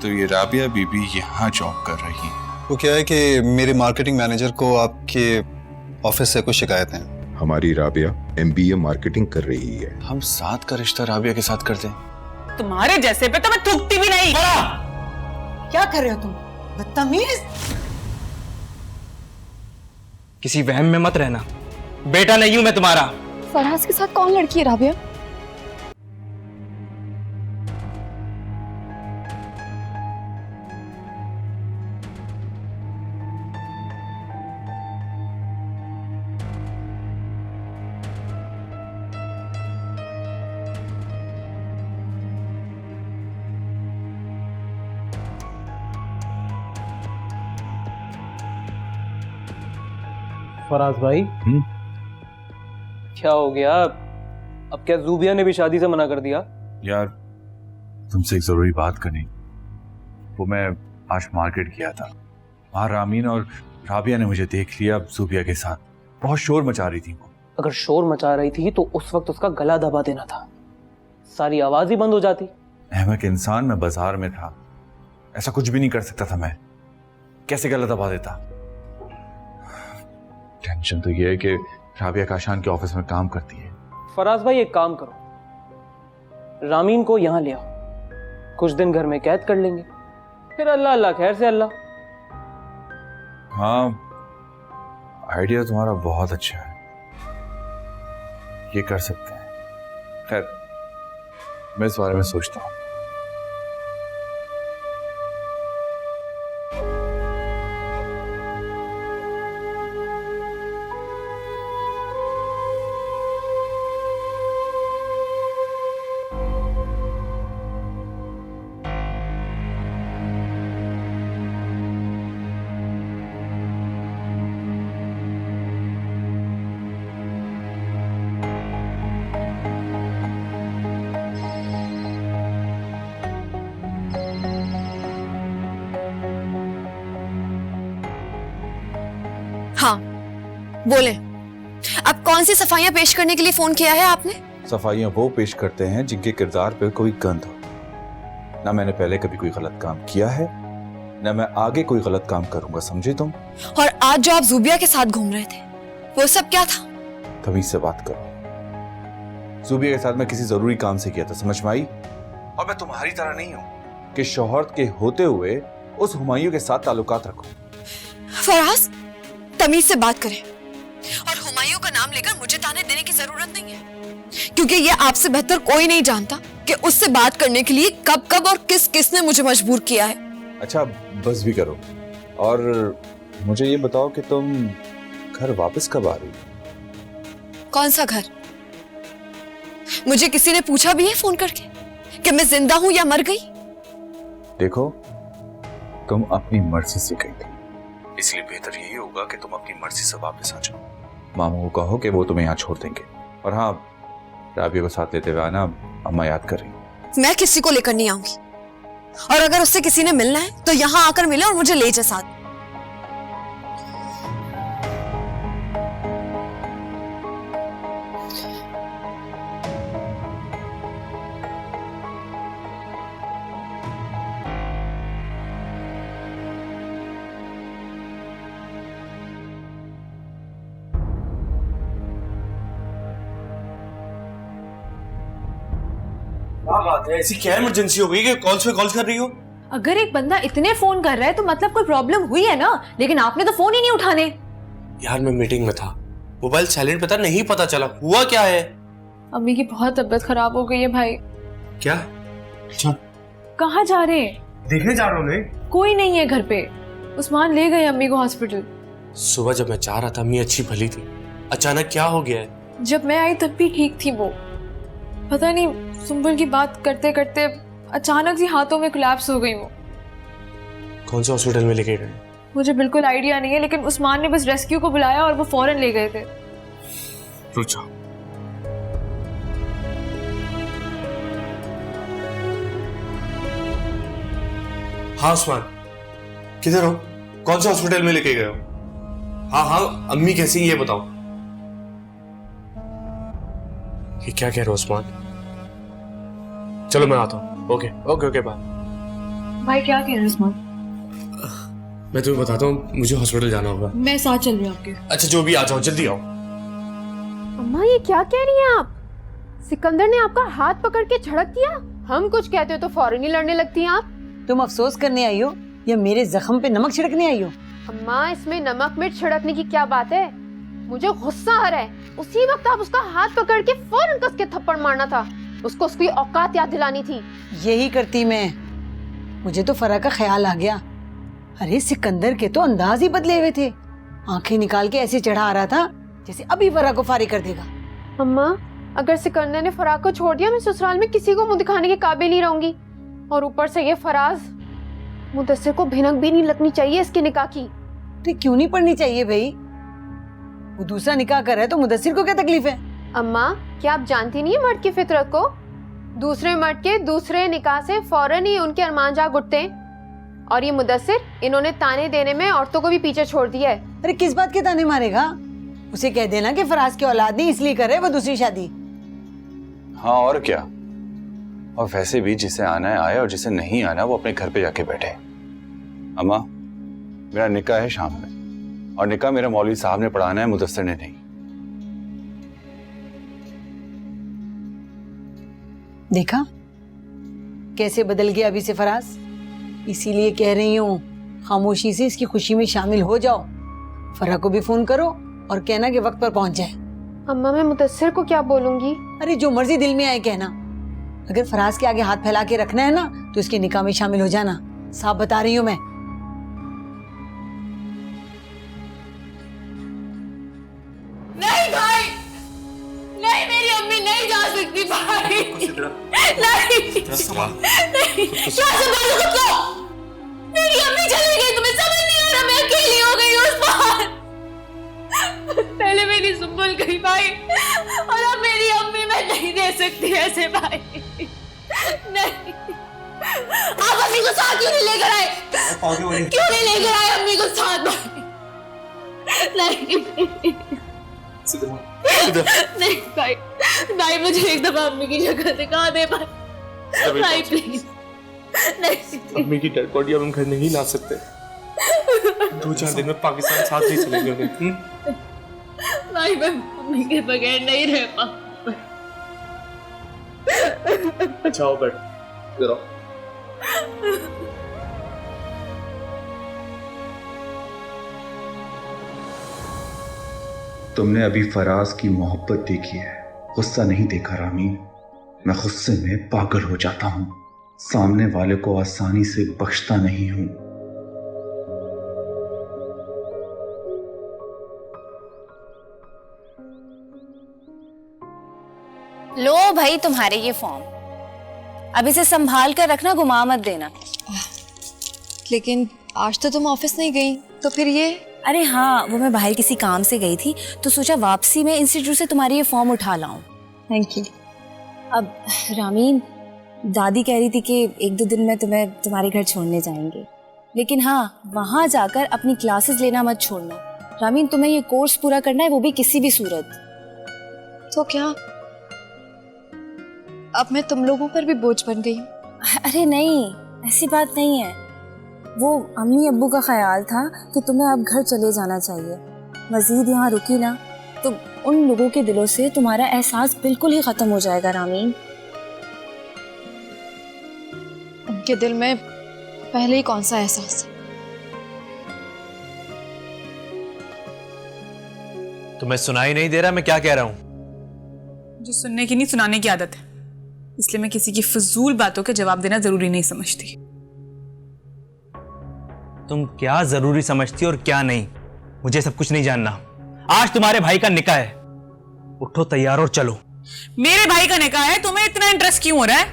तो ये राबिया बीबी यहाँ जॉब कर रही है। वो क्या है कि मेरे मार्केटिंग मैनेजर को आपके ऑफिस से कुछ शिकायत है। हमारी राबिया MBA मार्केटिंग कर रही है। हम साथ का रिश्ता राबिया के साथ करते हैं। तुम्हारे जैसे पे तो मैं थूकती भी नहीं। क्या कर रहे हो तुम, बदतमीज? किसी वहम में मत रहना, बेटा नहीं हूं मैं तुम्हारा। फराज के साथ कौन लड़की है राबिया? फराज भाई क्या हो गया? अब क्या जूबिया ने भी शादी से मना कर दिया? यार तुमसे एक जरूरी बात करनी। वो मैं आज मार्केट गया था, वहां रामीन और राबिया ने मुझे देख लिया जूबिया के साथ। बहुत शोर मचा रही थी वो। अगर शोर मचा रही थी तो उस वक्त उसका गला दबा देना था, सारी आवाज ही बंद हो जाती। अहमक इंसान, मैं बाजार में था, ऐसा कुछ भी नहीं कर सकता था मैं। कैसे गला दबा देता? टेंशन तो ये है कि राबिया काशान के ऑफिस में काम करती है। फराज भाई एक काम करो, रामीन को यहां ले आओ, कुछ दिन घर में कैद कर लेंगे, फिर अल्लाह अल्लाह खैर से अल्लाह। हाँ, आइडिया तुम्हारा बहुत अच्छा है, ये कर सकते हैं। खैर मैं इस बारे में सोचता हूँ। हाँ बोले, अब कौन सी सफाइयां पेश करने के लिए फोन किया है आपने? सफाइयां वो पेश करते हैं जिनके किरदार पे कोई गंध हो। ना मैंने पहले कभी कोई गलत काम किया है, ना मैं आगे कोई गलत काम करूंगा, समझे तुम? और आज जो आप जूबिया के साथ घूम रहे थे वो सब क्या था? तमीज से बात करो। जूबिया के साथ मैं किसी जरूरी काम से किया था, समझ में आई? और मैं तुम्हारी तरह नहीं हूं कि शौहरत के होते हुए उस हुमायूं के साथ ताल्लुकात रखो। फराज तमीज से बात करें, और हुमायूं का नाम लेकर मुझे ताने देने की जरूरत नहीं है, क्योंकि ये आपसे बेहतर कोई नहीं जानता कि उससे बात करने के लिए कब कब और किस किसने मुझे मजबूर किया है। अच्छा बस भी करो, और मुझे ये बताओ कि तुम घर वापस कब आ रही हो? कौन सा घर? मुझे किसी ने पूछा भी है फोन करके कि मैं जिंदा हूं या मर गई? देखो, तुम अपनी मर्जी से गई थी, इसलिए बेहतर यही होगा कि तुम अपनी मर्जी से वापस आ जाओ। मामू को कहो कि वो तुम्हें यहाँ छोड़ देंगे। और हाँ, राबिया को साथ लेते हुए आना, अम्मा याद कर रही। मैं किसी को लेकर नहीं आऊंगी, और अगर उससे किसी ने मिलना है तो यहाँ आकर मिले और मुझे ले जाए साथ। क्या बात है, ऐसी क्या इमरजेंसी हो गई कि कॉल्स पे कॉल्स कर रही हो? अगर एक बंदा इतने फोन कर रहा है तो मतलब कोई प्रॉब्लम हुई है ना, लेकिन आपने तो फोन ही नहीं उठाने। यार मैं मीटिंग में था, मोबाइल साइलेंट पे था, नहीं पता चला हुआ क्या है। अम्मी की बहुत तबीयत खराब हो गई है भाई। क्या? अच्छा कहाँ जा रहे हैं? देखने जा रहा हूँ मैं। कोई नहीं है घर पे, उस्मान ले गए अम्मी को हॉस्पिटल। सुबह जब मैं जा रहा था, अम्मी अच्छी भली थी, अचानक क्या हो गया है? जब मैं आई तब भी ठीक थी वो, पता नहीं सुंबल की बात करते करते अचानक से हाथों में कोलैप्स हो गई वो। कौन से हॉस्पिटल में लेके गए? मुझे बिल्कुल आइडिया नहीं है, लेकिन उस्मान ने बस रेस्क्यू को बुलाया और वो फौरन ले गए थे। रुक जाओ। हाँ उस्मान, किधर हो? कौन से हॉस्पिटल में लेके गए हो? हाँ हाँ, अम्मी कैसी ये बताओ। ये क्या कह रहे हो उस्मान? चलो मैं आता हूँ। Okay okay okay bye. भाई क्या कह रहे हैं उस्मान? मैं तुम्हें बताता हूँ, मुझे हॉस्पिटल जाना होगा। मैं साथ चल रही हूँ आपके। अच्छा जो भी, आ जाओ, जल्दी आओ। अम्मा ये क्या कह रही हैं आप? सिकंदर ने आपका हाथ पकड़ के झड़क दिया? हम कुछ कहते हो तो फौरन ही लड़ने लगती हैं आप। तुम अफसोस करने आई हो या मेरे जख्म पे नमक छिड़कने आई हो? अम्मा इसमें नमक मिर्च छिड़कने की क्या बात है? मुझे गुस्सा आ रहा है। उसी वक्त आप उसका हाथ पकड़ के फौरन कस के थप्पड़ मारना था। उसको उसकी औकात याद दिलानी थी। यही करती मैं। मुझे तो फरा का ख्याल आ गया। अरे सिकंदर के तो अंदाज ही बदले हुए थे। आंखें निकाल के ऐसे चढ़ा आ रहा था जैसे अभी फरा को फारिग कर देगा। अम्मा अगर सिकंदर ने फराज को छोड़ दिया, मैं ससुराल में किसी को मुंह दिखाने के काबिल नहीं रहूंगी। और ऊपर से ये फराज, मुदस्सिर को भिनक भी नहीं लगनी चाहिए इसके निकाह की। तो क्यों नहीं पढ़नी चाहिए भाई? वो दूसरा निकाह कर रहा है तो मुदस्सिर को क्या तकलीफ है? अम्मा क्या आप जानती नहीं है मर्द की फितरत को? दूसरे मर्द के दूसरे निकाह से फौरन ही उनके अरमान जाग उठते हैं। और ये मुदस्सिर, इन्होंने ताने देने में औरतों को भी पीछे छोड़ दिया है। अरे किस बात के ताने मारेगा? उसे कह देना कि फराज की औलाद नहीं इसलिए करे वो दूसरी शादी। हाँ और क्या। और वैसे भी जिसे आना है आए और जिसे नहीं आना वो अपने घर पे जाके बैठे। अम्मा मेरा निकाह है शाम में, और निकाह मेरा मौलवी साहब ने पढ़ाना है, मुदस्सिर ने नहीं। देखा कैसे बदल गया अभी से फराज। इसीलिए कह रही हूँ खामोशी से इसकी खुशी में शामिल हो जाओ। फरा को भी फोन करो और कहना कि वक्त पर पहुंच जाए। अम्मा मैं मुदस्सिर को क्या बोलूंगी? अरे जो मर्जी दिल में आए कहना। अगर फराज के आगे हाथ फैला के रखना है ना तो इसके निकाह में शामिल हो जाना। साफ बता रही हूँ मैं। नहीं भाई, नहीं मेरी अम्मी नहीं जा सकती भाई। नहीं, क्या संभालो खुद को? मेरी अम्मी चली गई, तुम्हें समझ नहीं आ रहा? मैं अकेली हो गई उस बार। पहले मेरी सुंबुल गई भाई, और अब मेरी अम्मी मैं नहीं दे सकती ऐसे भाई। नहीं, आप अम्मी को साथ क्यों नहीं लेकर आए? क्यों नहीं लेकर आए अम्मी को साथ भाई? नहीं नहीं भाई, भाई मुझे एक दफा अम्मी की जगह दिखा दे भाई। भाई प्लीज नहीं। अम्मी की डेड बॉडी अब हम घर नहीं ला सकते। 2-4 दिन में पाकिस्तान साथ नहीं चलेंगे उन्हें। भाई मैं अम्मी के बगैर नहीं रह पाऊंगा। अच्छा आओ बैठ, इधर आओ। तुमने अभी फराज की मोहब्बत देखी है, गुस्सा नहीं देखा रामीन। मैं गुस्से में पागल हो जाता हूं। सामने वाले को आसानी से बख्शता नहीं हूं। लो भाई तुम्हारे ये फॉर्म, अब इसे संभाल कर रखना, गुमा मत देना। लेकिन आज तो तुम ऑफिस नहीं गई, तो फिर ये? अरे हाँ, वो मैं बाहर किसी काम से गई थी तो सोचा वापसी में इंस्टीट्यूट से तुम्हारी ये फॉर्म उठा लाऊं। Thank you. अब रामीन, दादी कह रही थी कि 1-2 दिन में तुम्हें तुम्हारे घर छोड़ने जाएंगे, लेकिन हाँ वहाँ जाकर अपनी क्लासेस लेना मत छोड़ना। रामीन तुम्हें ये कोर्स पूरा करना है, वो भी किसी भी सूरत। तो क्या अब मैं तुम लोगों पर भी बोझ बन गई हूँ? अरे नहीं, ऐसी बात नहीं है। वो अम्मी अब्बू का ख्याल था कि तुम्हें अब घर चले जाना चाहिए। मजीद यहाँ रुकी ना तो उन लोगों के दिलों से तुम्हारा एहसास बिल्कुल ही खत्म हो जाएगा रामीन। उनके दिल में पहले ही कौन सा एहसास है? तुम्हें सुनाई नहीं दे रहा मैं क्या कह रहा हूँ? जो सुनने की नहीं सुनाने की आदत है, इसलिए मैं किसी की फजूल बातों के जवाब देना जरूरी नहीं समझती। तुम क्या जरूरी समझती हो और क्या नहीं, मुझे सब कुछ नहीं जानना। आज तुम्हारे भाई का निकाह है, उठो तैयार और चलो। मेरे भाई का निकाह है, तुम्हें इतना इंटरेस्ट क्यों हो रहा है?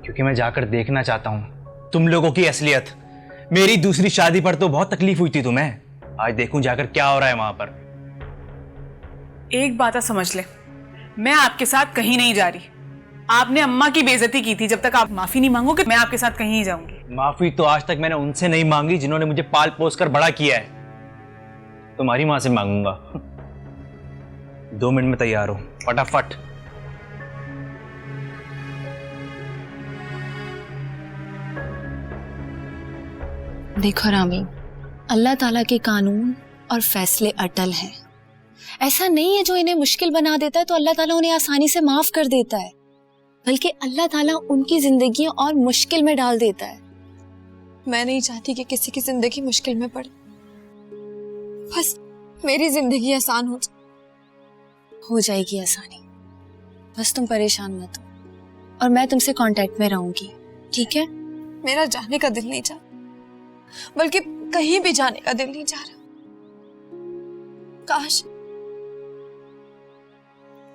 क्योंकि मैं जाकर देखना चाहता हूँ तुम लोगों की असलियत। मेरी दूसरी शादी पर तो बहुत तकलीफ हुई थी तुम्हें, आज देखूं जाकर क्या हो रहा है वहां पर। एक बात समझ ले, मैं आपके साथ कहीं नहीं जा रही। आपने अम्मा की बेइज्जती की थी, जब तक आप माफी नहीं मांगोगे मैं आपके साथ कहीं नहीं जाऊंगी। माफी तो आज तक मैंने उनसे नहीं मांगी जिन्होंने मुझे पाल पोस कर बड़ा किया है, तुम्हारी मां से मांगूंगा। 2 मिनट में तैयार हो, फटाफट। देखो रामी, अल्लाह ताला के कानून और फैसले अटल हैं। ऐसा नहीं है जो इन्हें मुश्किल बना देता है तो अल्लाह ताला उन्हें आसानी से माफ कर देता है, बल्कि अल्लाह ताला उनकी जिंदगी और मुश्किल में डाल देता है। मैं नहीं चाहती कि किसी की जिंदगी मुश्किल में पड़े, बस मेरी जिंदगी आसान हो जाएगी आसानी। बस तुम परेशान मत हो और मैं तुमसे कांटेक्ट में रहूंगी, ठीक है? मेरा जाने का दिल नहीं चाहता, बल्कि कहीं भी जाने का दिल नहीं चाह रहा।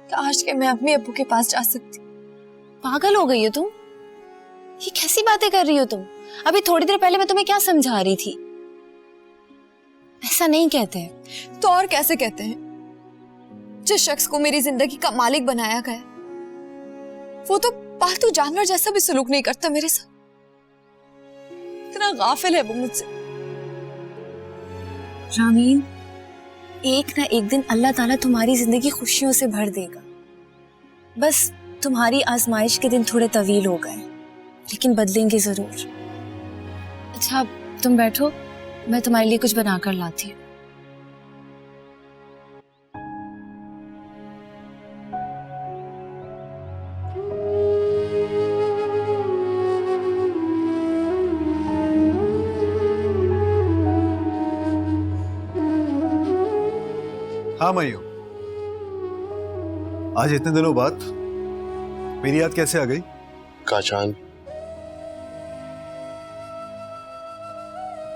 काश कि मैं अपने अब्बू के पास जा सकती। पागल हो गई हो तुम? ये कैसी बातें कर रही हो तुम? अभी थोड़ी देर पहले मैं तुम्हें क्या समझा रही थी? ऐसा नहीं कहते हैं। तो और कैसे कहते हैं? जिस शख्स को मेरी जिंदगी का मालिक बनाया गया वो तो पालतू जानवर जैसा भी सलूक नहीं करता मेरे साथ। इतना गाफिल है वो मुझसे। रामीन, एक ना एक दिन अल्लाह ताला तुम्हारी जिंदगी खुशियों से भर देगा। बस तुम्हारी आजमाइश के दिन थोड़े तवील हो गए, लेकिन बदलेंगे जरूर। अच्छा तुम बैठो, मैं तुम्हारे लिए कुछ बनाकर लाती हूँ। हाँ मयूं, आज इतने दिनों बाद मेरी याद कैसे आ गई? काचान,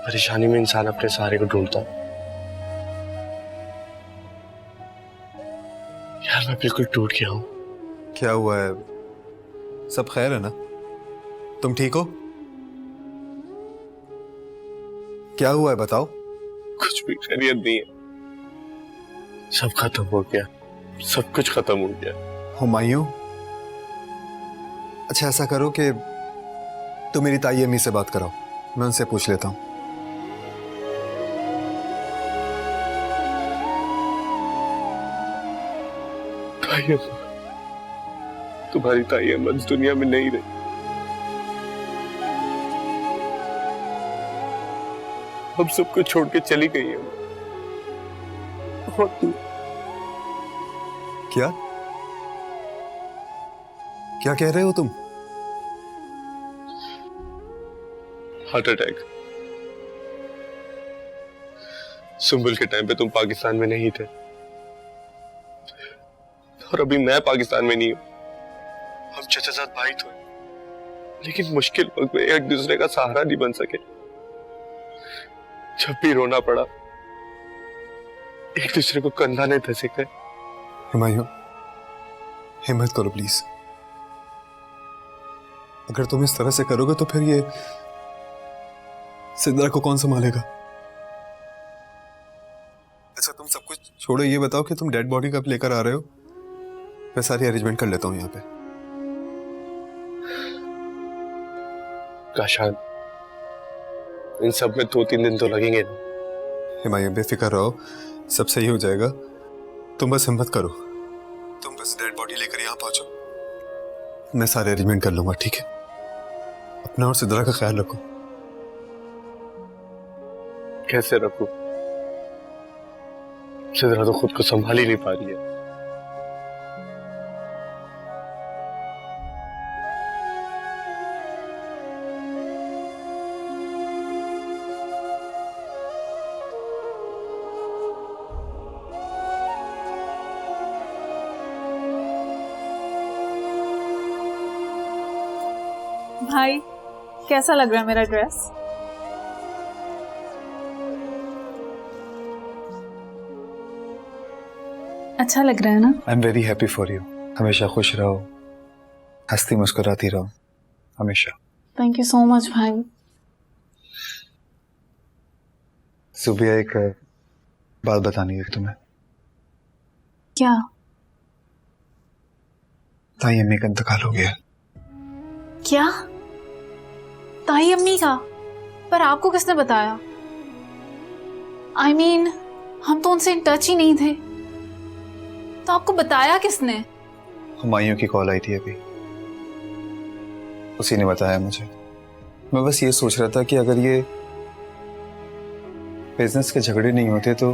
परेशानी में इंसान अपने सहारे को ढूंढता। यार मैं बिल्कुल टूट गया हूं। क्या हुआ है? सब खैर है ना? तुम ठीक हो? क्या हुआ है बताओ? कुछ भी खैरियत नहीं है, सब खत्म हो गया, सब कुछ खत्म हो गया। हुमायूं, अच्छा ऐसा करो कि तुम मेरी ताई अम्मी से बात कराओ, मैं उनसे पूछ लेता हूं। ताई अम्मा, तुम्हारी ताई अम्मा इस दुनिया में नहीं रही। हम सबको छोड़ के चली गई है। बहुत दूर। क्या क्या कह रहे हो तुम? Heart attack. सुंबुल के टाइम पे तुम पाकिस्तान में नहीं थे और अभी मैं पाकिस्तान में नहीं हूं। हम चचाजाद भाई तो हैं, लेकिन मुश्किल वक्त में एक दूसरे का सहारा नहीं बन सके। जब भी रोना पड़ा एक दूसरे को कंधा ने धसे गए। हुमायूं, हिम्मत करो प्लीज। अगर तुम इस तरह से करोगे तो फिर ये सिद्रा को कौन संभालेगा? अच्छा तुम सब कुछ छोड़ो, ये बताओ कि तुम डेड बॉडी कब लेकर आ रहे हो? मैं सारी अरेंजमेंट कर लेता हूं यहाँ पे। काशान, इन सब में 2-3 दिन तो लगेंगे। हुमायूं बेफिक्र रहो, सब सही हो जाएगा। तुम बस हिम्मत करो, तुम बस डेड बॉडी लेकर यहाँ पहुंचो, मैं सारे अरेंजमेंट कर लूंगा, ठीक है? अपना और सिद्रा का ख्याल रखो। कैसे रखूं? सिद्रा तो खुद को संभाल ही नहीं पा रही है। भाई कैसा लग रहा है मेरा ड्रेस? अच्छा लग रहा है ना? I am very happy for you. हमेशा खुश रहो, हंसती मुस्कुराती रहो हमेशा। थैंक यू सो मच भाई। सुबिया, एक बात बतानी है तुम्हें। क्या? ताई अम्मी का इंतकाल हो गया। क्या? ताई अम्मी का? पर आपको किसने बताया? I mean, हम तो उनसे इन टच ही नहीं थे, तो आपको बताया किसने? हुमायूं की कॉल आई थी अभी, उसी ने बताया मुझे। मैं बस ये सोच रहा था कि अगर ये बिजनेस के झगड़े नहीं होते तो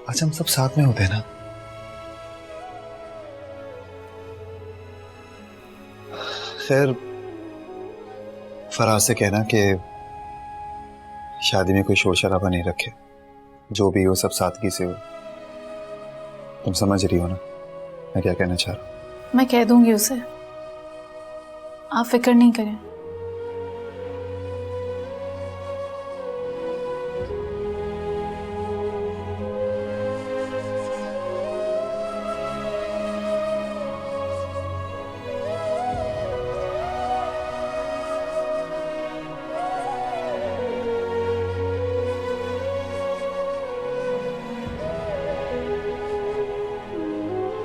आज हम सब साथ में होते ना। खैर, फराज से कहना कि शादी में कोई शोर शराबा नहीं रखे, जो भी हो सब सादगी से हो। तुम समझ रही हो ना मैं क्या कहना चाह रहा हूँ? मैं कह दूंगी उसे, आप फिक्र नहीं करें।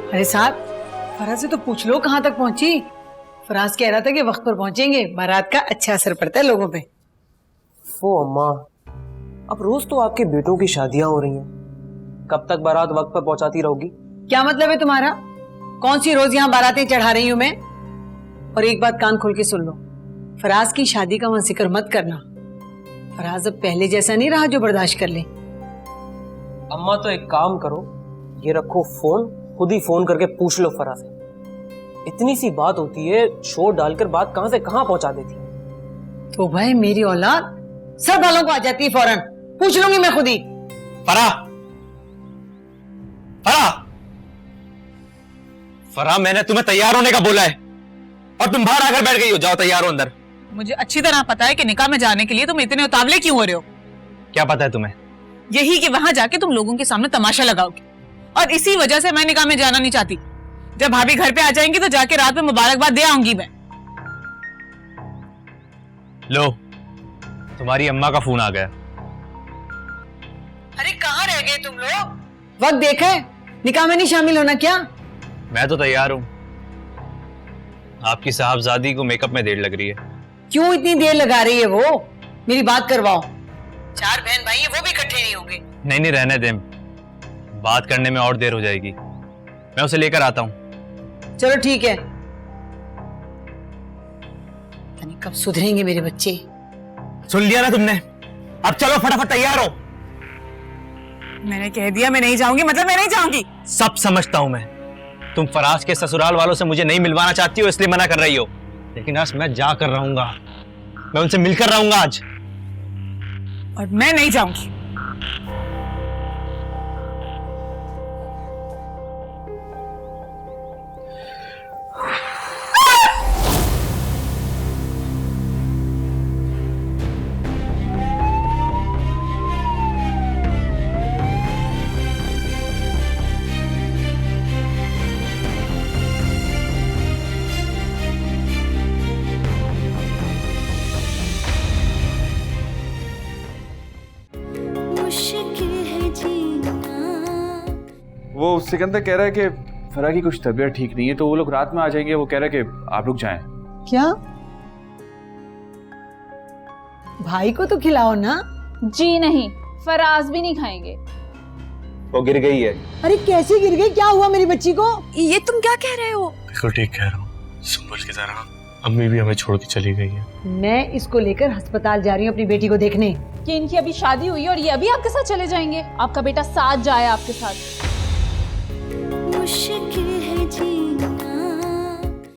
अरे साहब, फराज से तो पूछ लो कहाँ तक पहुंची। फराज कह रहा था कि वक्त पर पहुंचेंगे, बारात का अच्छा असर पड़ता है लोगों पे। ओ अम्मा, अब रोज तो आपके बेटों की शादियां हो रही हैं, कब तक बारात वक्त पर पहुंचाती रहोगी? क्या मतलब है तुम्हारा? कौन सी रोज यहाँ बारातें चढ़ा रही हूँ मैं? और एक बात कान खोल के सुन लो, फराज की शादी का वहां जिक्र मत करना। फराज अब पहले जैसा नहीं रहा जो बर्दाश्त कर ले। अम्मा तो एक काम करो, ये रखो फोन, खुद ही फोन करके पूछ लो फराज से। इतनी सी बात होती है, शोर डालकर बात कहां से कहां पहुंचा देती है। तो भाई मेरी औलाद सब वालों को आ जाती है फौरन। पूछ लूंगी मैं खुद ही। फरा, फरा, फरा, मैंने तुम्हें तैयार होने का बोला है और तुम बाहर आकर बैठ गई हो। जाओ तैयार हो अंदर। मुझे अच्छी तरह पता है कि निकाह में जाने के लिए तुम इतने उतावले क्यों हो रहे हो। क्या पता है तुम्हें? यही कि वहां जाके तुम लोगों के सामने तमाशा लगाओगे, और इसी वजह से मैं निकाह में जाना नहीं चाहती। जब भाभी घर पे आ जाएंगी तो जाके रात में मुबारकबाद दे आऊंगी मैं। लो, तुम्हारी अम्मा का फोन आ गया। अरे कहाँ रह गए तुम लोग? वक्त देखा है, निकाह में नहीं शामिल होना क्या? मैं तो तैयार हूं। आपकी साहबजादी को मेकअप में देर लग रही है। क्यों इतनी देर लगा रही है वो? मेरी बात करवाओ। 4 बहन भाई है, वो भी इकट्ठे नहीं होंगे। नहीं, रहने दे, बात करने में और देर हो जाएगी। मैं उसे लेकर आता हूं। चलो ठीक है। कब सुधरेंगे मेरे बच्चे? सुन लिया ना तुमने? अब चलो फटाफट तैयार हो। मैंने कह दिया मैं नहीं जाऊंगी, मतलब मैं नहीं जाऊंगी। सब समझता हूं मैं, तुम फराज के ससुराल वालों से मुझे नहीं मिलवाना चाहती हो इसलिए मना कर रही हो, लेकिन आज मैं जाकर रहूंगा, मैं उनसे मिलकर रहूंगा आज। और मैं नहीं जाऊंगी। वो सिकंदर कह रहा है कि फरा की कुछ तबीयत ठीक नहीं है, तो वो लोग रात में आ जाएंगे। वो कह रहा है कि आप लोग जाएं। क्या? भाई को तो खिलाओ ना। जी नहीं, फराज भी नहीं खाएंगे। वो गिर गई है। अरे कैसे गिर गई? क्या हुआ मेरी बच्ची को? ये तुम क्या कह रहे हो? बिल्कुल ठीक कह रहा हूँ, संभल के जा रहा। अम्मी भी हमें छोड़ के चली गई है। मैं इसको लेकर अस्पताल जा रही हूँ अपनी बेटी को देखने। कि इनकी अभी शादी हुई और ये अभी आपके साथ चले जाएंगे? आपका बेटा साथ जाए आपके साथ।